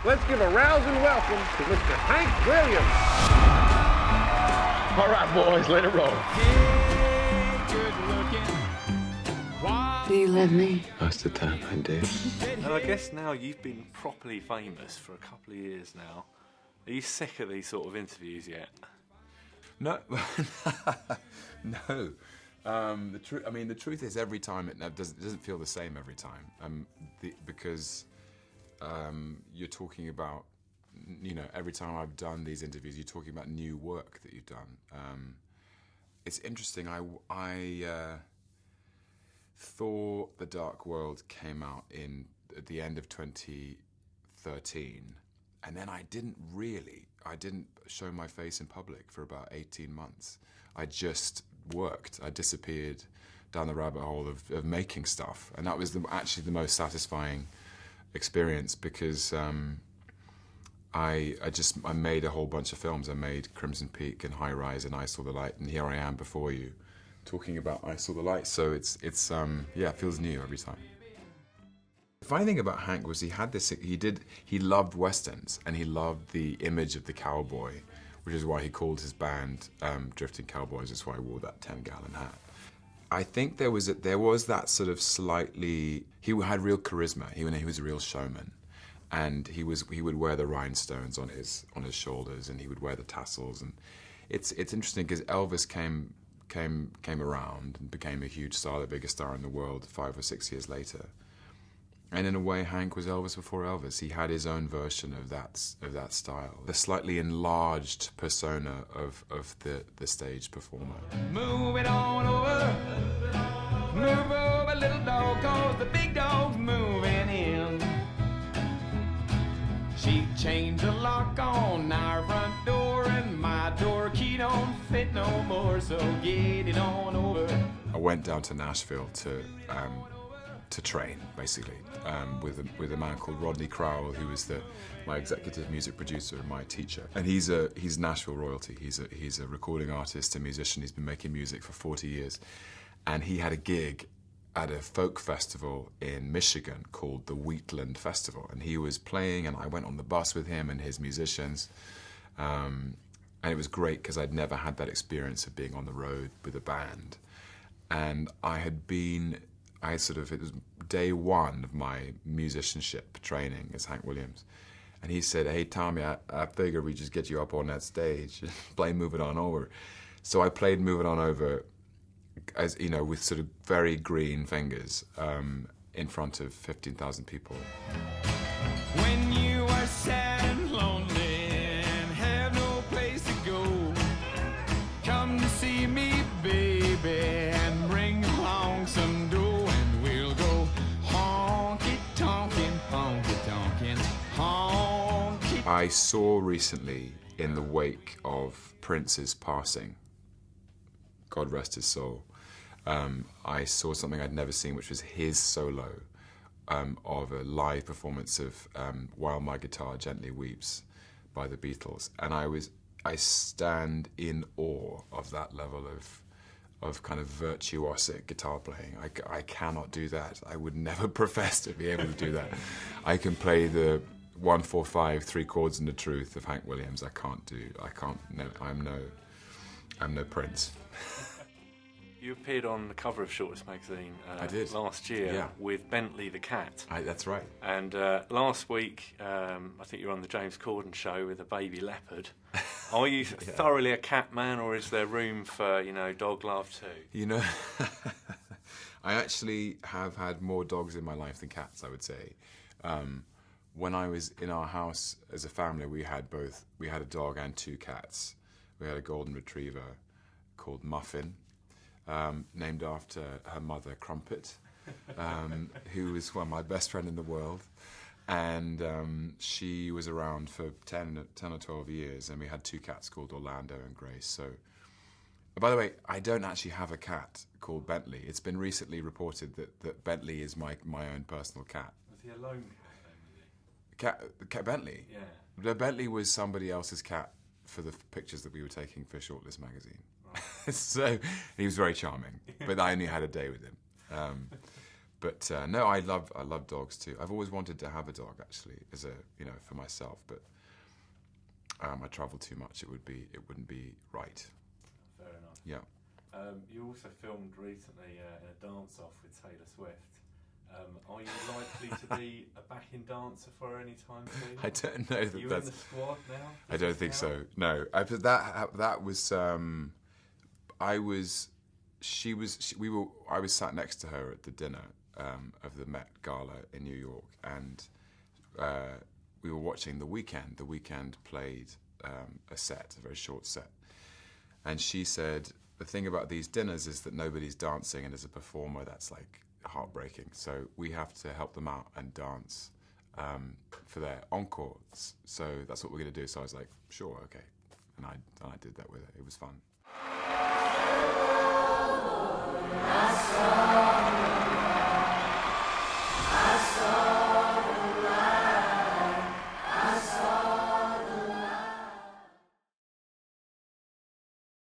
let's give a rousing welcome to Mr. Hank Williams. All right, boys, let it roll. Do you love me? Most of the time I do. And I guess now you've been properly famous for a couple of years now. Are you sick of these sort of interviews yet? No, no. The truth is, every time it doesn't feel the same every time. Because you're talking about, every time I've done these interviews, you're talking about new work that you've done. It's interesting. I thought The Dark World came out at the end of 2013, and then I didn't show my face in public for about 18 months. I just worked. I disappeared down the rabbit hole of making stuff, and that was actually the most satisfying experience, because I made a whole bunch of films. I made Crimson Peak and High Rise and I Saw the Light, and here I am before you talking about I Saw the Light. So it feels new every time. The funny thing about Hank was he loved westerns, and he loved the image of the cowboy, which is why he called his band Drifting Cowboys. That's why he wore that 10-gallon hat. I think there was that sort of slightly, he had real charisma. He was a real showman, and he would wear the rhinestones on his shoulders, and he would wear the tassels. And it's interesting because Elvis came around and became a huge star, the biggest star in the world 5 or 6 years later. And in a way, Hank was Elvis before Elvis. He had his own version of that style, the slightly enlarged persona of the stage performer. Move it on over, move over, little dog, 'cause the big dog's moving in. She changed the lock on our front door, and my door key don't fit no more, so get it on over. I went down to Nashville to train, basically, with a man called Rodney Crowell, who was my executive music producer and my teacher. And he's Nashville royalty. He's a recording artist, a musician. He's been making music for 40 years. And he had a gig at a folk festival in Michigan called the Wheatland Festival. And he was playing, and I went on the bus with him and his musicians. And it was great because I'd never had that experience of being on the road with a band. And it was day one of my musicianship training as Hank Williams. And he said, "Hey, Tommy, I figured we'd just get you up on that stage and play Move It On Over." So I played Move It On Over, as with sort of very green fingers, in front of 15,000 people. When you are sad and lonely and have no place to go, come to see me, baby, and bring along some dough. I saw recently, in the wake of Prince's passing, God rest his soul, I saw something I'd never seen, which was his solo of a live performance of While My Guitar Gently Weeps by the Beatles. And I stand in awe of that level of kind of virtuosic guitar playing. I cannot do that. I would never profess to be able to do that. I can play the 1, 4, 5, 3 chords and the truth of Hank Williams. I'm no Prince. You appeared on the cover of Shortlist magazine I did. Last year, yeah, with Bentley the cat. That's right. And last week, I think you were on the James Corden show with a baby leopard. Are you thoroughly a cat man, or is there room for, dog love too? I actually have had more dogs in my life than cats, I would say. When I was in our house as a family, we had a dog and 2 cats. We had a golden retriever called Muffin, named after her mother, Crumpet, who was my best friend in the world. And she was around for 10 or 12 years, and we had 2 cats called Orlando and Grace. So, by the way, I don't actually have a cat called Bentley. It's been recently reported that Bentley is my own personal cat. Was he a lone cat? Cat Bentley? Yeah. Bentley was somebody else's cat for the pictures that we were taking for Shortlist magazine. Right. So he was very charming, but I only had a day with him. But no, I love dogs too. I've always wanted to have a dog actually, as a for myself. But I travel too much. It wouldn't be right. Fair enough. Yeah. You also filmed recently in a dance-off with Taylor Swift. Are you likely to be a backing dancer for her anytime soon? I don't know. Are you in the squad now? I don't think so. No, that was. I was sat next to her at the dinner of the Met Gala in New York, and we were watching The Weeknd. The Weeknd played a very short set, and she said, the thing about these dinners is that nobody's dancing, and as a performer, that's like heartbreaking. So we have to help them out and dance for their encores. So that's what we're going to do. So I was like, sure, okay, and I did that with her. It was fun. I saw